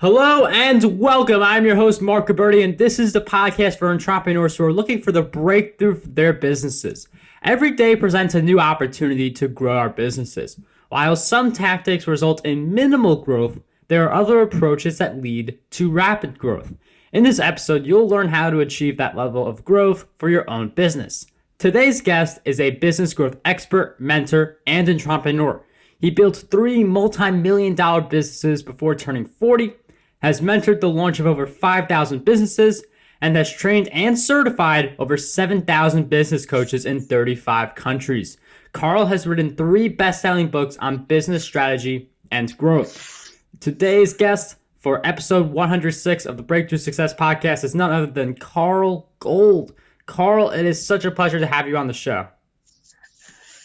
Hello and welcome. I'm your host, Mark Gabberti, and this is the podcast for entrepreneurs who are looking for the breakthrough for their businesses. Every day presents a new opportunity to grow our businesses. While some tactics result in minimal growth, there are other approaches that lead to rapid growth. In this episode, you'll learn how to achieve that level of growth for your own business. Today's guest is a business growth expert, mentor, and entrepreneur. He built 3 multi-million-dollar businesses before turning 40, has mentored the launch of over 5,000 businesses, and has trained and certified over 7,000 business coaches in 35 countries. Carl has written 3 best-selling books on business strategy and growth. Today's guest for episode 106 of the Breakthrough Success Podcast is none other than Carl Gould. Carl, it is such a pleasure to have you on the show.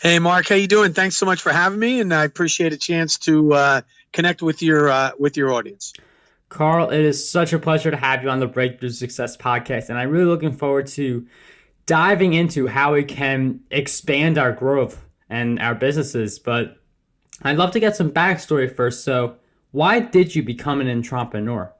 Hey, Mark, how you doing? Thanks so much for having me, and I appreciate a chance to connect with your audience. Carl, it is such a pleasure to have you on the Breakthrough Success Podcast, and I'm really looking forward to diving into how we can expand our growth and our businesses. But I'd love to get some backstory first. So why did you become an entrepreneur?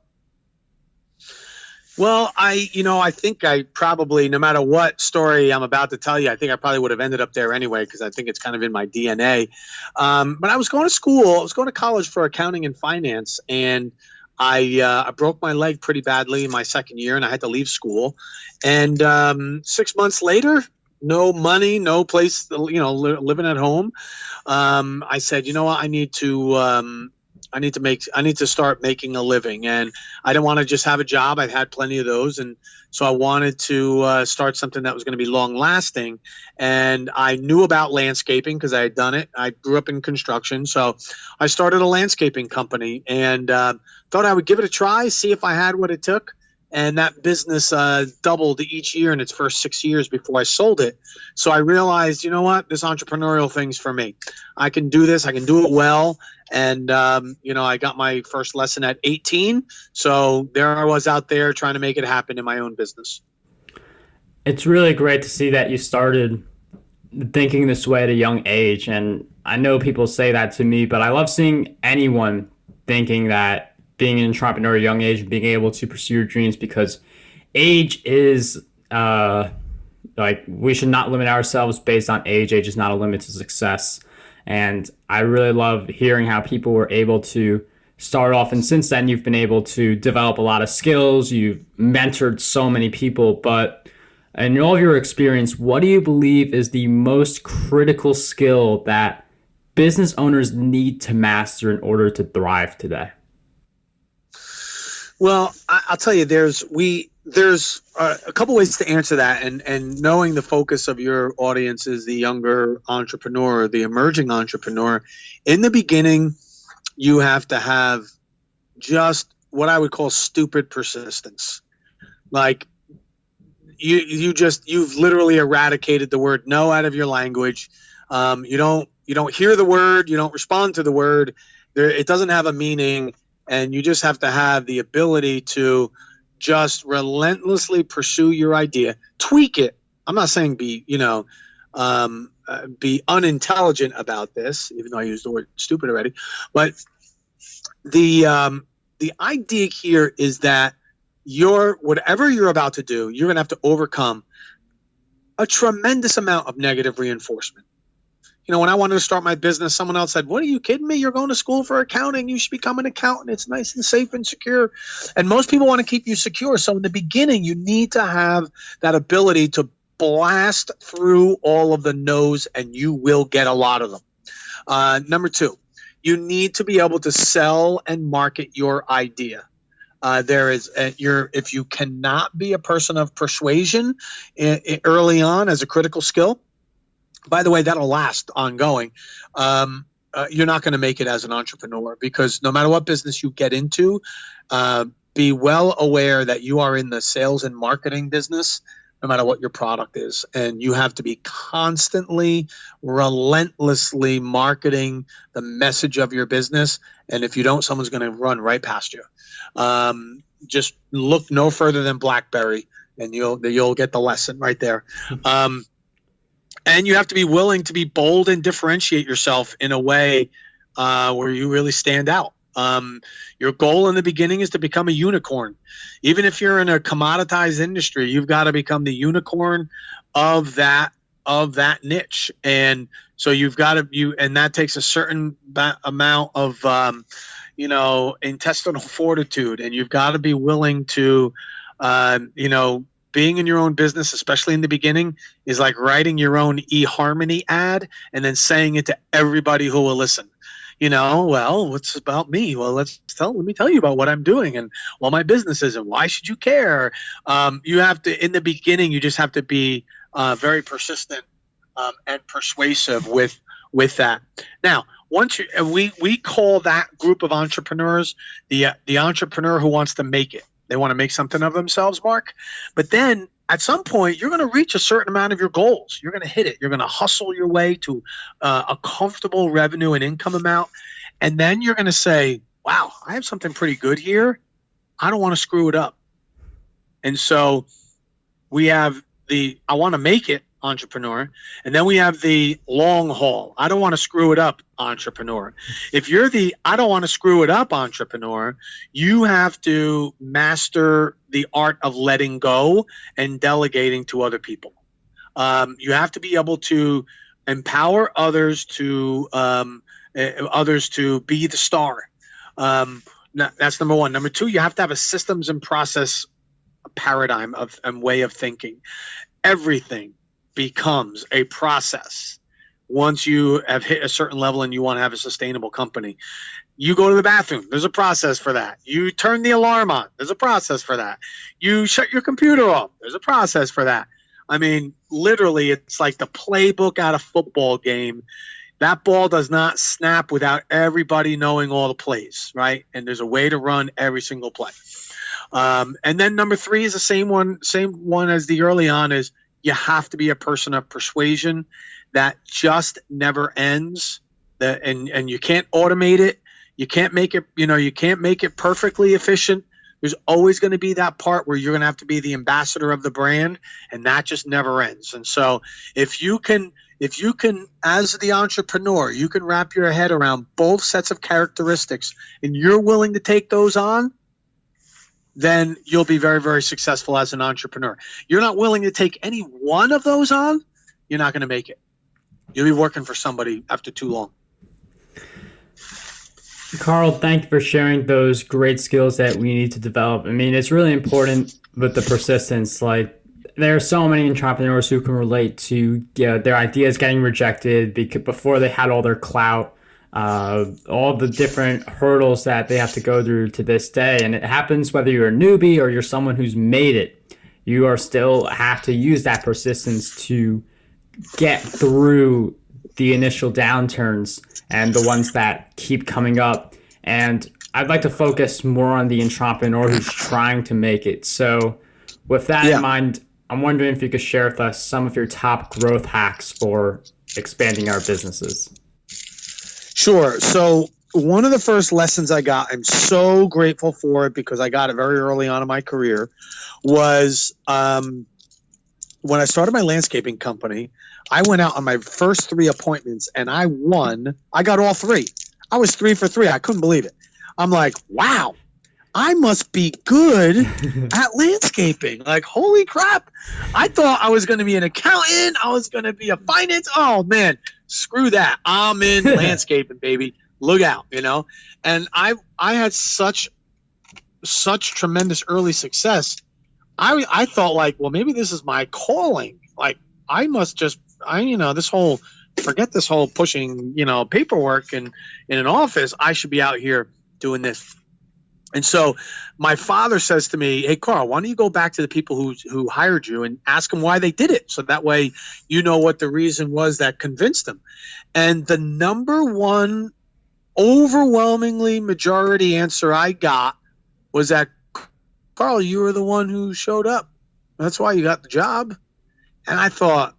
Well, I think I probably, no matter what story I'm about to tell you, I think I probably would have ended up there anyway, because I think it's kind of in my DNA. But I was going to college for accounting and finance, and I broke my leg pretty badly in my second year, and I had to leave school. And 6 months later, no money, no place, living at home. I said, you know what, I need to start making a living, and I didn't want to just have a job. I've had plenty of those, and so I wanted to start something that was going to be long lasting. And I knew about landscaping because I had done it. I grew up in construction, so I started a landscaping company and thought I would give it a try, see if I had what it took. And that business doubled each year in its first 6 years before I sold it. So I realized, you know what, this entrepreneurial thing's for me. I can do this. I can do it well. And, I got my first lesson at 18. So there I was out there trying to make it happen in my own business. It's really great to see that you started thinking this way at a young age. And I know people say that to me, but I love seeing anyone thinking that being an entrepreneur at a young age and being able to pursue your dreams, because age is we should not limit ourselves based on age. Age is not a limit to success. And I really love hearing how people were able to start off. And since then, you've been able to develop a lot of skills. You've mentored so many people. But in all of your experience, what do you believe is the most critical skill that business owners need to master in order to thrive today? Well, I'll tell you, there's a couple ways to answer that, and knowing the focus of your audience is the younger entrepreneur, the emerging entrepreneur. In the beginning, you have to have just what I would call stupid persistence. Like you've literally eradicated the word no out of your language. You don't hear the word, you don't respond to the word. It doesn't have a meaning. And you just have to have the ability to just relentlessly pursue your idea, tweak it. I'm not saying be unintelligent about this, even though I used the word stupid already. But the idea here is that whatever you're about to do, you're going to have to overcome a tremendous amount of negative reinforcement. When I wanted to start my business, someone else said, "What, are you kidding me? You're going to school for accounting. You should become an accountant. It's nice and safe and secure." And most people want to keep you secure. So in the beginning, you need to have that ability to blast through all of the no's, and you will get a lot of them. Number 2, you need to be able to sell and market your idea. If you cannot be a person of persuasion early on as a critical skill, by the way, that'll last ongoing. You're not going to make it as an entrepreneur, because no matter what business you get into, be well aware that you are in the sales and marketing business, no matter what your product is. And you have to be constantly, relentlessly marketing the message of your business. And if you don't, someone's going to run right past you. Just look no further than BlackBerry, and you'll get the lesson right there. And you have to be willing to be bold and differentiate yourself in a way where you really stand out. Your goal in the beginning is to become a unicorn. Even if you're in a commoditized industry, you've got to become the unicorn of that niche. And so you've got to and that takes a certain amount of intestinal fortitude, and you've got to be willing to being in your own business, especially in the beginning, is like writing your own eHarmony ad and then saying it to everybody who will listen. Well, what's about me? Well, let me tell you about what I'm doing and what my business is and why should you care? You have to, in the beginning, you just have to be very persistent and persuasive with that. Now, once we call that group of entrepreneurs the entrepreneur who wants to make it. They want to make something of themselves, Mark. But then at some point, you're going to reach a certain amount of your goals. You're going to hit it. You're going to hustle your way to a comfortable revenue and income amount. And then you're going to say, wow, I have something pretty good here. I don't want to screw it up. And so we have the I want to make it entrepreneur, and then we have the long haul. I don't want to screw it up entrepreneur. If you're the I don't want to screw it up entrepreneur, you have to master the art of letting go and delegating to other people. You have to be able to empower others to be the star. That's number one. Number two, you have to have a systems and process paradigm and way of thinking. Everything becomes a process once you have hit a certain level and you want to have a sustainable company. You go to the bathroom, there's a process for that. You turn the alarm on, there's a process for that. You shut your computer off, there's a process for that. I mean, literally, it's like the playbook at a football game. That ball does not snap without everybody knowing all the plays, right? And there's a way to run every single play. And then number three is the same one as the early on is you have to be a person of persuasion that just never ends. And you can't automate it. You can't make it, you can't make it perfectly efficient. There's always going to be that part where you're going to have to be the ambassador of the brand, and that just never ends. And so if you can, as the entrepreneur, you can wrap your head around both sets of characteristics and you're willing to take those on, then you'll be very, very successful as an entrepreneur. You're not willing to take any one of those on, you're not going to make it. You'll be working for somebody after too long. Carl, thank you for sharing those great skills that we need to develop. I mean, it's really important with the persistence. Like, there are so many entrepreneurs who can relate to their ideas getting rejected before they had all their clout. All the different hurdles that they have to go through to this day. And it happens whether you're a newbie or you're someone who's made it. You are still have to use that persistence to get through the initial downturns and the ones that keep coming up. And I'd like to focus more on the entrepreneur who's trying to make it. So with that in mind, I'm wondering if you could share with us some of your top growth hacks for expanding our businesses. Sure. So one of the first lessons I got, I'm so grateful for it because I got it very early on in my career, was when I started my landscaping company, I went out on my first 3 appointments and I won. I got all 3. I was 3 for 3. I couldn't believe it. I'm like, wow, I must be good at landscaping. Like, holy crap. I thought I was going to be an accountant. I was going to be a finance. Oh, man. Screw that. I'm in landscaping, baby. Look out, And I had such tremendous early success. I thought like, well, maybe this is my calling. Like I must just, forget this whole pushing, paperwork in an office. I should be out here doing this. And so my father says to me, hey, Carl, why don't you go back to the people who hired you and ask them why they did it? So that way you know what the reason was that convinced them. And the number one overwhelmingly majority answer I got was that, Carl, you were the one who showed up. That's why you got the job. And I thought,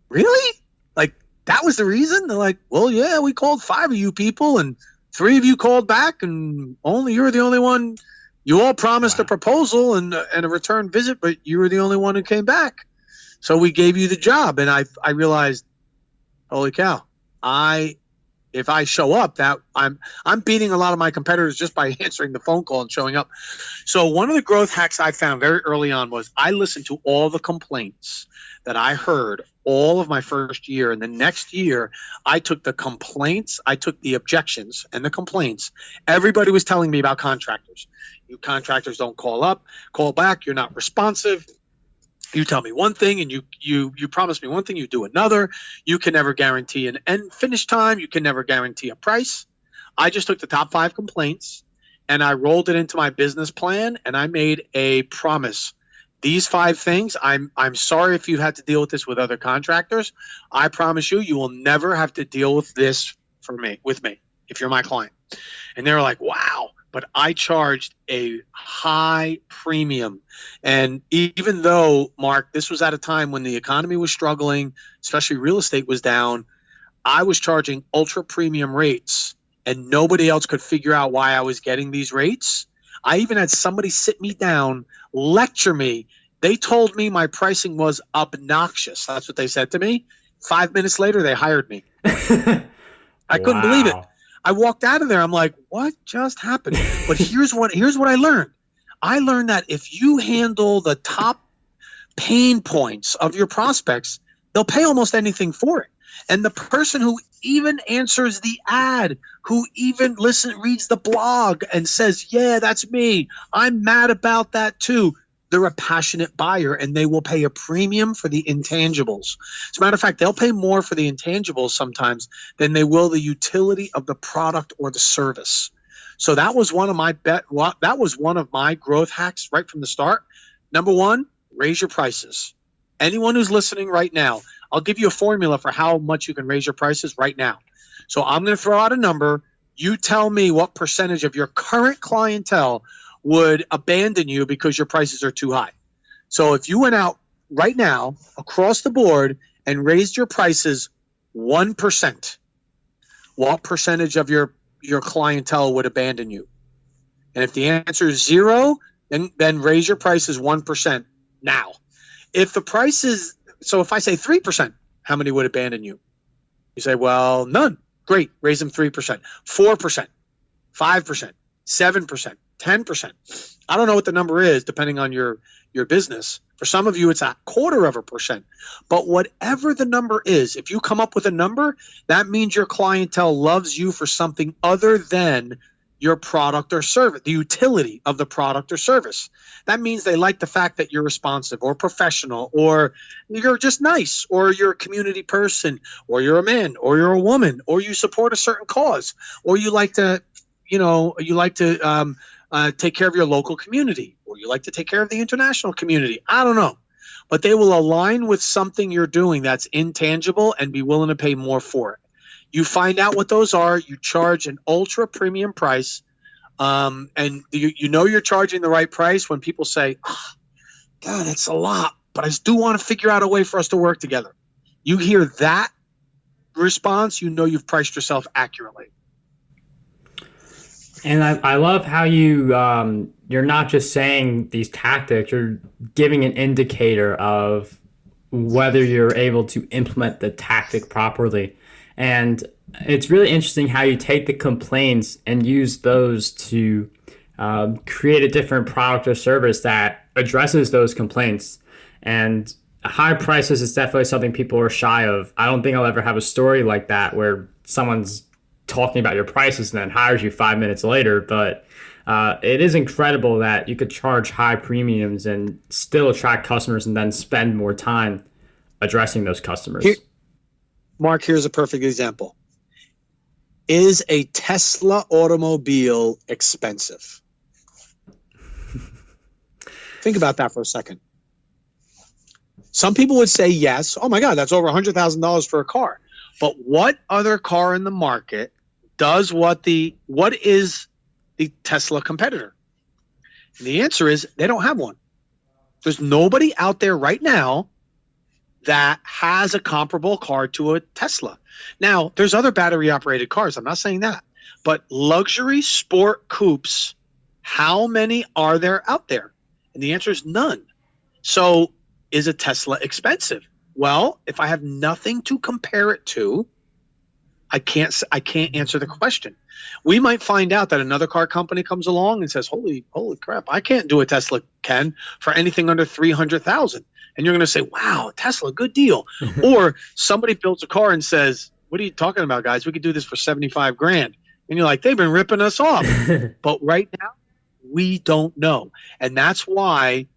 really? Like, that was the reason? They're like, well, yeah, we called 5 of you people and 3 of you called back, and you're the only one. You all promised a proposal and a return visit, but you were the only one who came back. So we gave you the job. And I realized, holy cow, I if I show up, that I'm beating a lot of my competitors just by answering the phone call and showing up. So one of the growth hacks I found very early on was I listened to all the complaints that I heard all of my first year. And the next year, I took the complaints, I took the objections and the complaints. Everybody was telling me about contractors. You contractors don't call up, call back, you're not responsive. You tell me one thing and you promise me one thing, you do another. You can never guarantee an end finish time. You can never guarantee a price. I just took the top 5 complaints and I rolled it into my business plan and I made a promise. These 5 things, I'm sorry if you had to deal with this with other contractors. I promise you will never have to deal with this with me if you're my client. And they were like, wow. But I charged a high premium. And even though, Mark, this was at a time when the economy was struggling, especially real estate was down, I was charging ultra premium rates and nobody else could figure out why I was getting these rates. I even had somebody sit me down, lecture me. They told me my pricing was obnoxious. That's what they said to me. 5 minutes later, they hired me. I couldn't believe it. I walked out of there. I'm like, what just happened? But here's what I learned. I learned that if you handle the top pain points of your prospects, they'll pay almost anything for it. And the person who even answers the ad, who even reads the blog and says, yeah, that's me. I'm mad about that too. They're a passionate buyer and they will pay a premium for the intangibles. As a matter of fact, they'll pay more for the intangibles sometimes than they will the utility of the product or the service. So that was one of my growth hacks right from the start. Number 1, raise your prices. Anyone who's listening right now, I'll give you a formula for how much you can raise your prices right now. So I'm going to throw out a number. You tell me what percentage of your current clientele would abandon you because your prices are too high. So if you went out right now across the board and raised your prices 1%, what percentage of your clientele would abandon you? And if the answer is 0, then raise your prices 1% now. If if I say 3%, how many would abandon you? You say, well, none. Great, raise them 3%, 4%, 5%, 7%. 10%. I don't know what the number is depending on your business. For some of you, it's 0.25%. But whatever the number is, if you come up with a number, that means your clientele loves you for something other than your product or service, the utility of the product or service. That means they like the fact that you're responsive or professional, or you're just nice, or you're a community person, or you're a man, or you're a woman, or you support a certain cause, or you like to take care of your local community, or you like to take care of the international community. I don't know. But they will align with something you're doing that's intangible and be willing to pay more for it. You find out what those are. You charge an ultra premium price. And you know you're charging the right price when people say, oh, God, that's a lot, but I do want to figure out a way for us to work together. You hear that response, you know you've priced yourself accurately. And I love how you're not just saying these tactics, you're giving an indicator of whether you're able to implement the tactic properly. And it's really interesting how you take the complaints and use those to create a different product or service that addresses those complaints. And high prices is definitely something people are shy of. I don't think I'll ever have a story like that where someone's talking about your prices and then hires you 5 minutes later. But it is incredible that you could charge high premiums and still attract customers and then spend more time addressing those customers. Mark, here's a perfect example. Is a Tesla automobile expensive? Think about that for a second. Some people would say yes. Oh my God, that's over $100,000 for a car. But what other car in the market does what is the Tesla competitor? And the answer is they don't have one. There's nobody out there right now that has a comparable car to a Tesla. Now, there's other battery operated cars. I'm not saying that. But luxury sport coupes, how many are there out there? And the answer is none. So is a Tesla expensive? Well, if I have nothing to compare it to, I can't answer the question. We might find out that another car company comes along and says, holy crap, I can't do a Tesla, Ken, for anything under 300,000. And you're going to say, wow, Tesla, good deal. Or somebody builds a car and says, what are you talking about, guys? We could do this for 75 grand. And you're like, they've been ripping us off. But right now, we don't know. And that's why,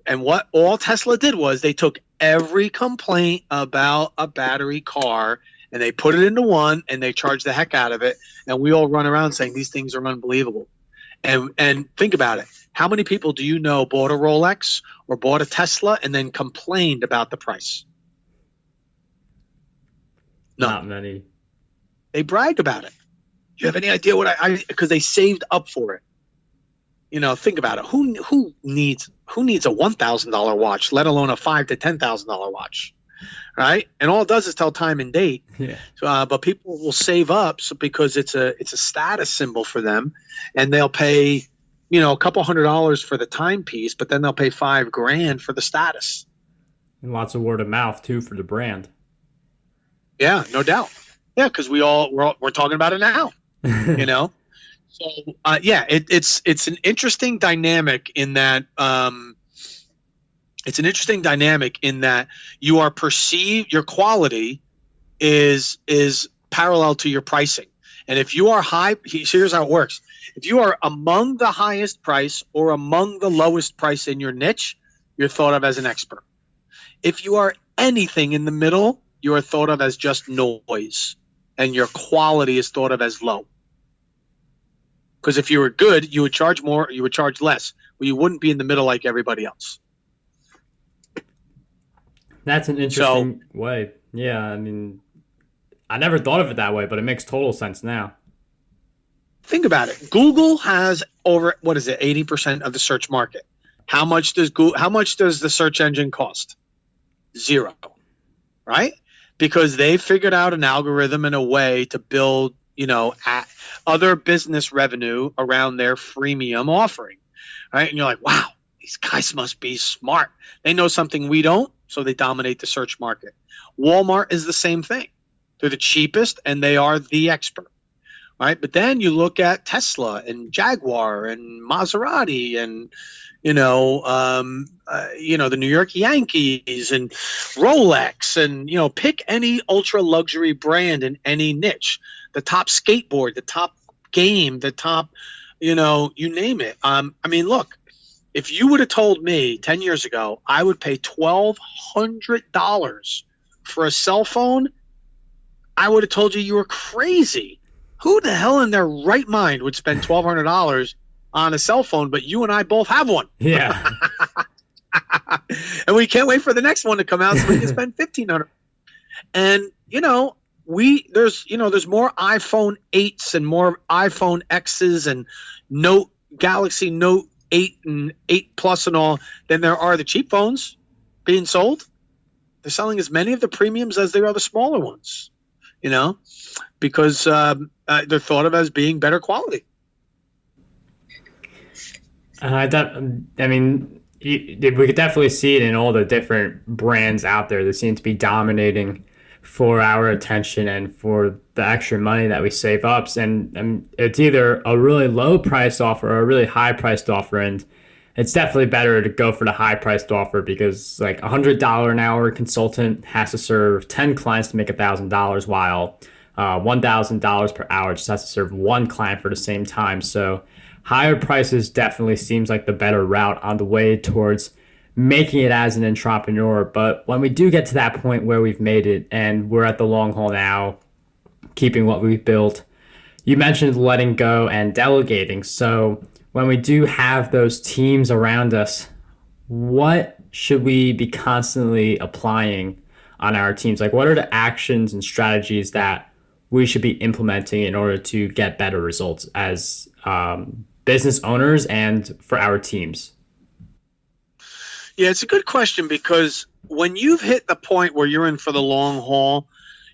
and what all Tesla did was they took every complaint about a battery car and they put it into one and they charge the heck out of it. And we all run around saying these things are unbelievable. And think about it. How many people do you know bought a Rolex or bought a Tesla and then complained about the price? None. Not many. They bragged about it. Do you have any idea what because they saved up for it. You know, think about it. Who needs a $1,000 watch, let alone a $5,000 to $10,000 watch? Right, and all it does is tell time and date. Yeah. But people will save up because it's a status symbol for them, and they'll pay, a couple $100 for the timepiece, but then they'll pay $5,000 for the status. And lots of word of mouth too for the brand. Yeah, no doubt. Yeah, because we're talking about it now. So it's an interesting dynamic in that. It's an interesting dynamic in that you are perceived, your quality is parallel to your pricing. And if you are high, here's how it works. If you are among the highest price or among the lowest price in your niche, you're thought of as an expert. If you are anything in the middle, you are thought of as just noise, and your quality is thought of as low. Because if you were good, you would charge more, you would charge less, but you wouldn't be in the middle like everybody else. That's an interesting way. Yeah, I mean, I never thought of it that way, but it makes total sense now. Think about it. Google has over 80% of the search market. How much does the search engine cost? Zero. Right? Because they figured out an algorithm and a way to build, other business revenue around their freemium offering. Right? And you're like, wow, these guys must be smart. They know something we don't. So they dominate the search market. Walmart is the same thing. They're the cheapest and they are the expert. Right? But then you look at Tesla and Jaguar and Maserati and the New York Yankees and Rolex and pick any ultra luxury brand in any niche. The top skateboard, the top game, the top, you name it. Look. If you would have told me 10 years ago I would pay $1,200 for a cell phone, I would have told you were crazy. Who the hell in their right mind would spend $1,200 on a cell phone, but you and I both have one? Yeah. And we can't wait for the next one to come out so we can spend $1,500. And, there's more iPhone 8s and more iPhone X's and Galaxy Note 8 and 8 Plus and all than there are the cheap phones being sold. They're selling as many of the premiums as there are the smaller ones, because they're thought of as being better quality. We could definitely see it in all the different brands out there that seem to be dominating for our attention and for the extra money that we save up. And it's either a really low priced offer or a really high priced offer. And it's definitely better to go for the high priced offer because like $100 an hour consultant has to serve 10 clients to make $1,000 while $1,000 per hour just has to serve one client for the same time. So higher prices definitely seems like the better route on the way towards making it as an entrepreneur. But when we do get to that point where we've made it and we're at the long haul now, keeping what we've built, you mentioned letting go and delegating. So when we do have those teams around us, what should we be constantly applying on our teams? Like, what are the actions and strategies that we should be implementing in order to get better results as business owners and for our teams? Yeah, it's a good question because when you've hit the point where you're in for the long haul,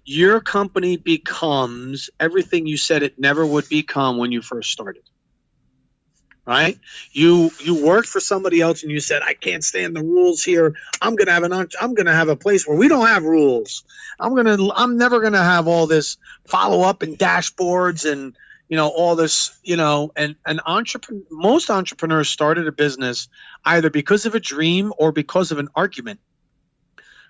your company becomes everything you said it never would become when you first started. right? You worked for somebody else and you said, I can't stand the rules here. I'm gonna have a place where we don't have rules. I'm never gonna have all this follow up and dashboards and all this, and most entrepreneurs started a business either because of a dream or because of an argument,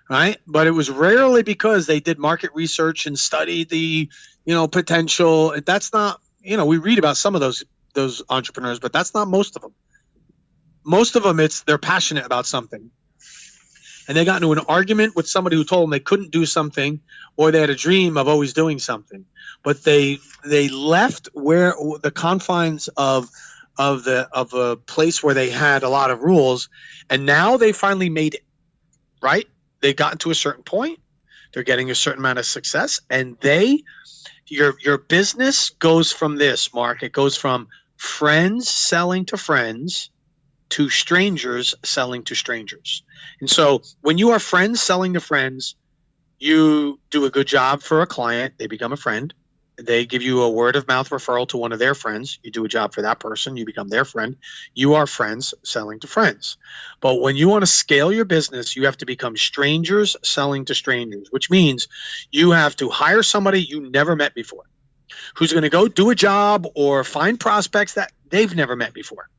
right? But it was rarely because they did market research and studied the, potential. That's not, we read about some of those entrepreneurs, but that's not most of them. Most of them, they're passionate about something, and they got into an argument with somebody who told them they couldn't do something, or they had a dream of always doing something, but they left where the confines of a place where they had a lot of rules, and now they finally made it, right? They got to a certain point, they're getting a certain amount of success, and your business goes from this, Mark. It goes from friends selling to friends to strangers selling to strangers. And so when you are friends selling to friends, you do a good job for a client. They become a friend. They give you a word of mouth referral to one of their friends. You do a job for that person. You become their friend. You are friends selling to friends. But when you want to scale your business, you have to become strangers selling to strangers, which means you have to hire somebody you never met before, who's going to go do a job or find prospects that they've never met before.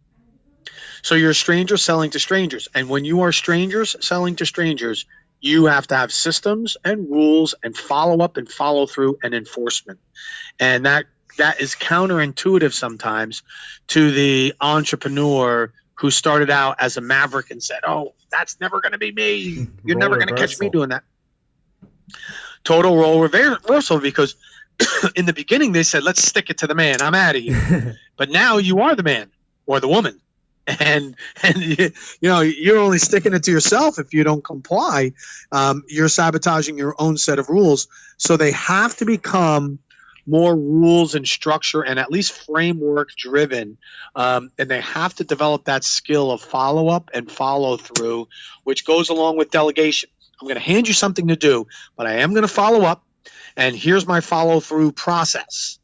So you're a stranger selling to strangers. And when you are strangers selling to strangers, you have to have systems and rules and follow up and follow through and enforcement. And that is counterintuitive sometimes to the entrepreneur who started out as a maverick and said, oh, that's never going to be me. You're never going to catch me doing that. Total role reversal, because in the beginning they said, let's stick it to the man. I'm out of here. But now you are the man or the woman. And you're only sticking it to yourself if you don't comply. You're sabotaging your own set of rules. So they have to become more rules and structure and at least framework driven. And they have to develop that skill of follow up and follow through, which goes along with delegation. I'm going to hand you something to do, but I am going to follow up. And here's my follow through process.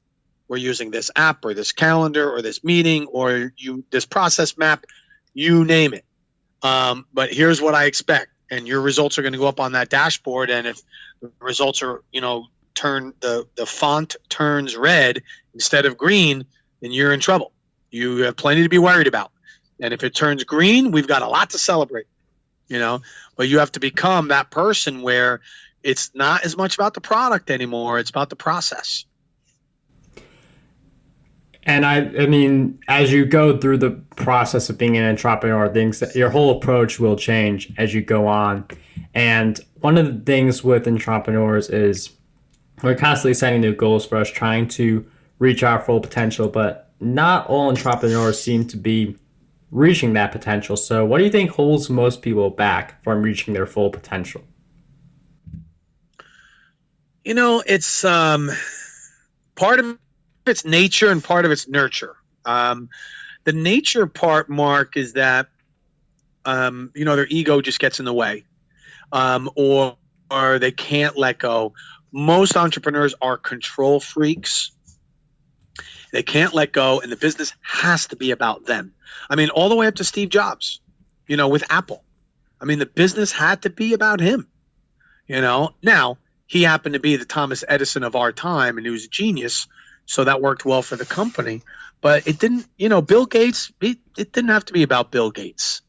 We're using this app or this calendar or this meeting or this process map, you name it. But here's what I expect. And your results are going to go up on that dashboard. And if the results are, turn the font turns red instead of green, then you're in trouble. You have plenty to be worried about. And if it turns green, we've got a lot to celebrate, but you have to become that person where it's not as much about the product anymore. It's about the process. And I mean, as you go through the process of being an entrepreneur, your whole approach will change as you go on. And one of the things with entrepreneurs is we're constantly setting new goals for us, trying to reach our full potential, but not all entrepreneurs seem to be reaching that potential. So what do you think holds most people back from reaching their full potential? It's part of it's nature and part of it's nurture. The nature part, Mark, is that their ego just gets in the way, or they can't let go. Most entrepreneurs are control freaks. They can't let go, and the business has to be about them. I mean, all the way up to Steve Jobs, with Apple. I mean, the business had to be about him. Now he happened to be the Thomas Edison of our time, and he was a genius. So that worked well for the company, but it didn't, Bill Gates, it didn't have to be about Bill Gates.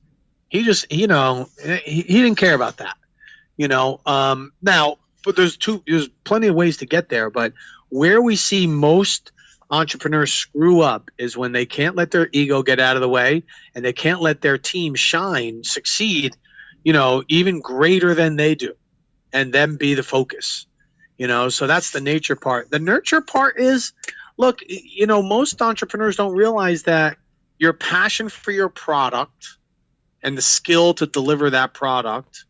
He just, he didn't care about that, now, but there's plenty of ways to get there, but where we see most entrepreneurs screw up is when they can't let their ego get out of the way and they can't let their team succeed, even greater than they do, and them be the focus. So that's the nature part. The nurture part is, look, most entrepreneurs don't realize that your passion for your product and the skill to deliver that product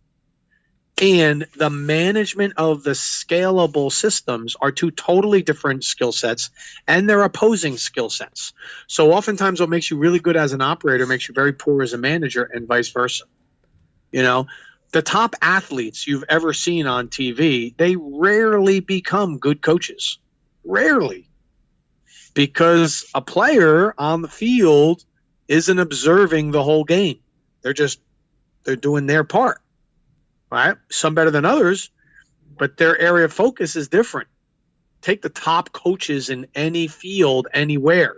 and the management of the scalable systems are two totally different skill sets, and they're opposing skill sets. So oftentimes what makes you really good as an operator makes you very poor as a manager, and vice versa. The top athletes you've ever seen on TV, they rarely become good coaches. Rarely. Because a player on the field isn't observing the whole game. They're doing their part, right? Some better than others, but their area of focus is different. Take the top coaches in any field, anywhere.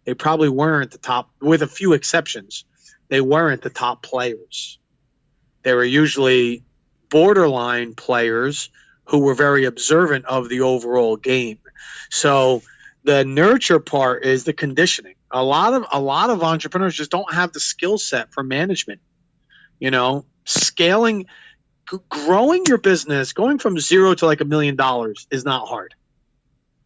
They probably weren't the top, with a few exceptions. They weren't the top players. They were usually borderline players who were very observant of the overall game. So the nurture part is the conditioning. A lot of entrepreneurs just don't have the skill set for management. Scaling, growing your business, going from zero to like $1 million is not hard.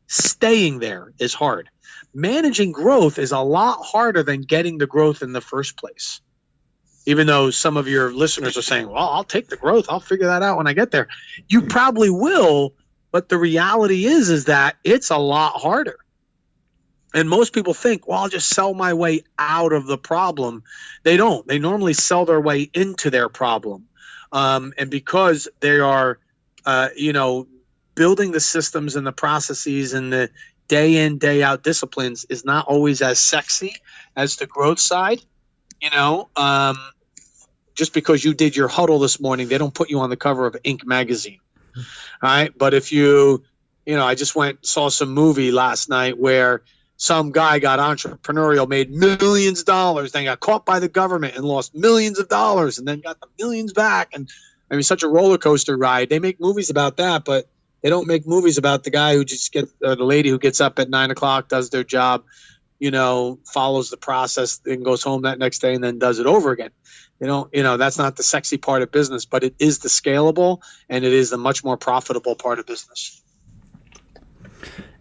Staying there is hard. Managing growth is a lot harder than getting the growth in the first place. Even though some of your listeners are saying, well, I'll take the growth. I'll figure that out when I get there. You probably will, but the reality is that it's a lot harder. And most people think, well, I'll just sell my way out of the problem. They don't. They normally sell their way into their problem. And because they are, building the systems and the processes and the day in, day out disciplines is not always as sexy as the growth side. Just because you did your huddle this morning, they don't put you on the cover of Inc. magazine. All right. But if I just saw some movie last night where some guy got entrepreneurial, made millions of dollars, then got caught by the government and lost millions of dollars and then got the millions back. And I mean, such a roller coaster ride. They make movies about that, but they don't make movies about the guy who the lady who gets up at 9 o'clock, does their job, follows the process, then goes home that next day and then does it over again. That's not the sexy part of business, but it is the scalable and it is the much more profitable part of business.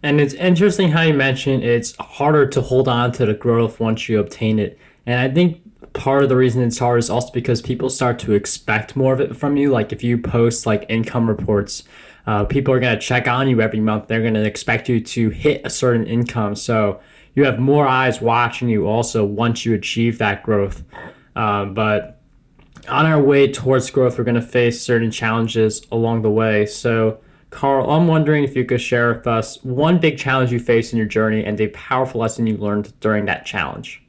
And it's interesting how you mentioned it's harder to hold on to the growth once you obtain it. And I think part of the reason it's hard is also because people start to expect more of it from you. Like if you post like income reports, people are going to check on you every month. They're going to expect you to hit a certain income. So you have more eyes watching you also once you achieve that growth. But on our way towards growth, we're going to face certain challenges along the way. So, Carl, I'm wondering if you could share with us one big challenge you faced in your journey and a powerful lesson you learned during that challenge.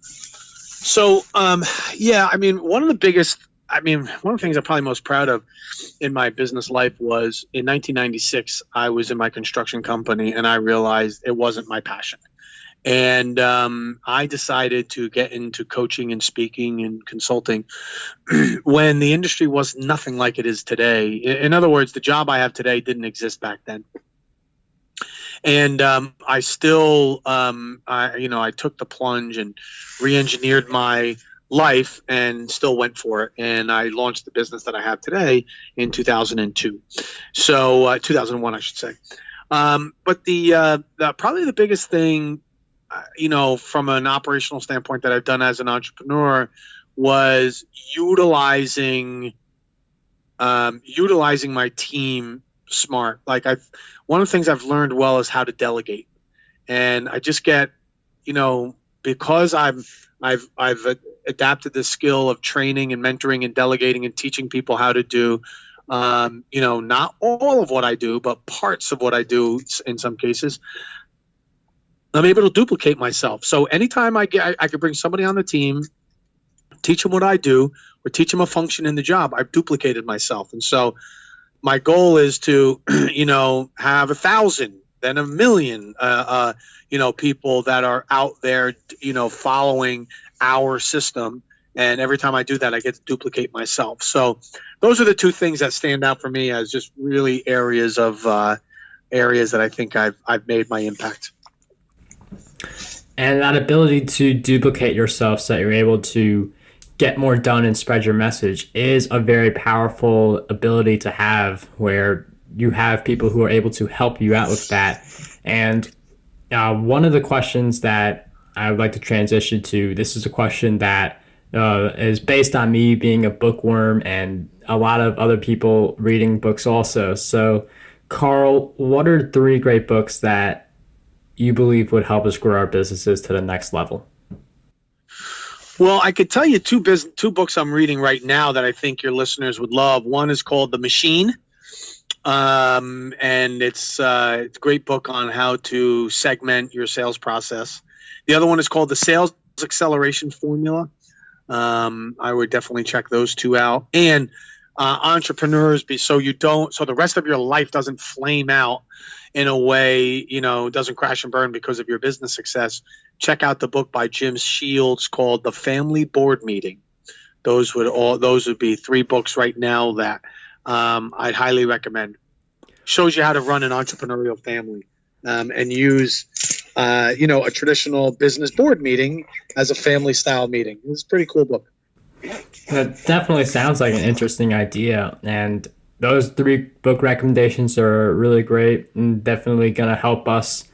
So, one of the things I'm probably most proud of in my business life was in 1996, I was in my construction company and I realized it wasn't my passion. And I decided to get into coaching and speaking and consulting when the industry was nothing like it is today. In other words, the job I have today didn't exist back then. And I still, I took the plunge and re-engineered my life and still went for it. And I launched the business that I have today in 2002. So 2001, I should say. But probably the biggest thing, from an operational standpoint that I've done as an entrepreneur was utilizing my team smart. Like one of the things I've learned well is how to delegate. And I just get, because I've adapted the skill of training and mentoring and delegating and teaching people how to do, not all of what I do, but parts of what I do in some cases. I'm able to duplicate myself. So anytime I could bring somebody on the team, teach them what I do, or teach them a function in the job, I've duplicated myself. And so my goal is to, have 1,000, then 1 million, people that are out there, following our system. And every time I do that, I get to duplicate myself. So those are the two things that stand out for me as just really areas that I think I've made my impact. And that ability to duplicate yourself so that you're able to get more done and spread your message is a very powerful ability to have, where you have people who are able to help you out with that. And one of the questions that I would like to transition to, this is a question that is based on me being a bookworm and a lot of other people reading books also. So, Carl, what are 3 great books that you believe would help us grow our businesses to the next level? Well, I could tell you two books I'm reading right now that I think your listeners would love. One is called The Machine, and it's a great book on how to segment your sales process. The other one is called the Sales Acceleration Formula. I would definitely check those two out. And Entrepreneurs, so the rest of your life doesn't flame out in a way, doesn't crash and burn because of your business success. Check out the book by Jim Shields called The Family Board Meeting. Those would be 3 books right now that I'd highly recommend. Shows you how to run an entrepreneurial family and use a traditional business board meeting as a family style meeting. It's a pretty cool book. That definitely sounds like an interesting idea, and those 3 book recommendations are really great and definitely going to help us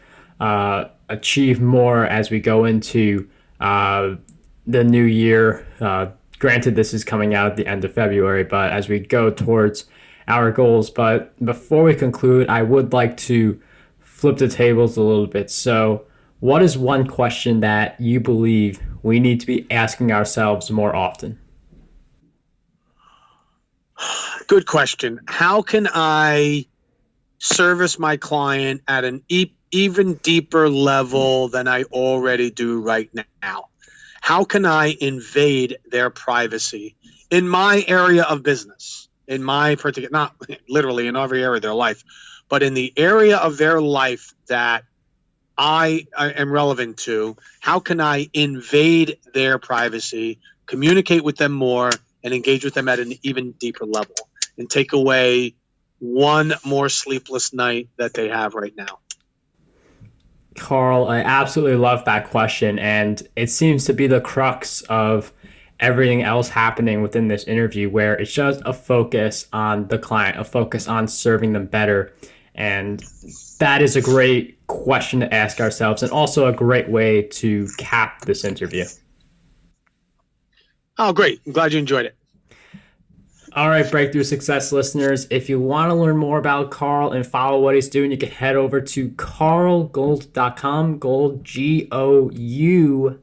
achieve more as we go into the new year. Granted, this is coming out at the end of February, but as we go towards our goals. But before we conclude, I would like to flip the tables a little bit. So what is one question that you believe we need to be asking ourselves more often? Good question. How can I service my client at an even deeper level than I already do right now? How can I invade their privacy in my area of business, in my particular, not literally in every area of their life, but in the area of their life that I am relevant to? How can I invade their privacy, communicate with them more, and engage with them at an even deeper level and take away one more sleepless night that they have right now? Carl, I absolutely love that question, and it seems to be the crux of everything else happening within this interview, where it's just a focus on the client, a focus on serving them better. And that is a great question to ask ourselves, and also a great way to cap this interview. Oh, great. I'm glad you enjoyed it. All right, Breakthrough Success listeners, if you want to learn more about Carl and follow what he's doing, you can head over to carlgould.com, Gould, Gould,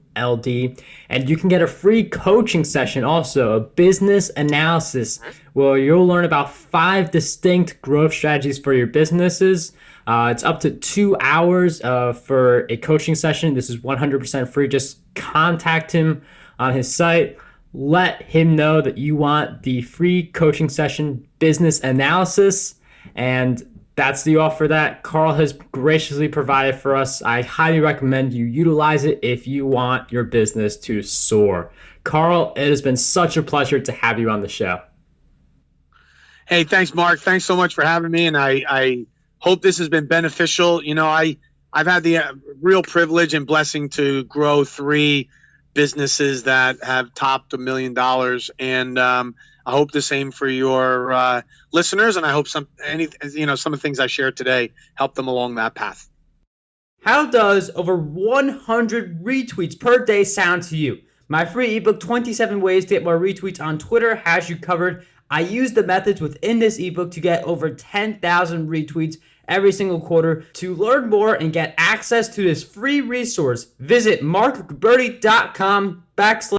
and you can get a free coaching session, also a business analysis, where you'll learn about 5 distinct growth strategies for your businesses. It's up to 2 hours for a coaching session. This is 100% free. Just contact him on his site. Let him know that you want the free coaching session business analysis, and that's the offer that Carl has graciously provided for us. I highly recommend you utilize it if you want your business to soar. Carl, it has been such a pleasure to have you on the show. Hey, thanks, Mark. Thanks so much for having me, and I hope this has been beneficial. I've had the real privilege and blessing to grow 3 businesses that have topped $1 million, and I hope the same for your listeners, and I hope some of the things I shared today help them along that path. How does over 100 retweets per day sound to you? My free ebook, 27 Ways to Get More Retweets on Twitter, has you covered. I use the methods within this ebook to get over 10,000 retweets every single quarter. To learn more and get access to this free resource, visit markberty.com/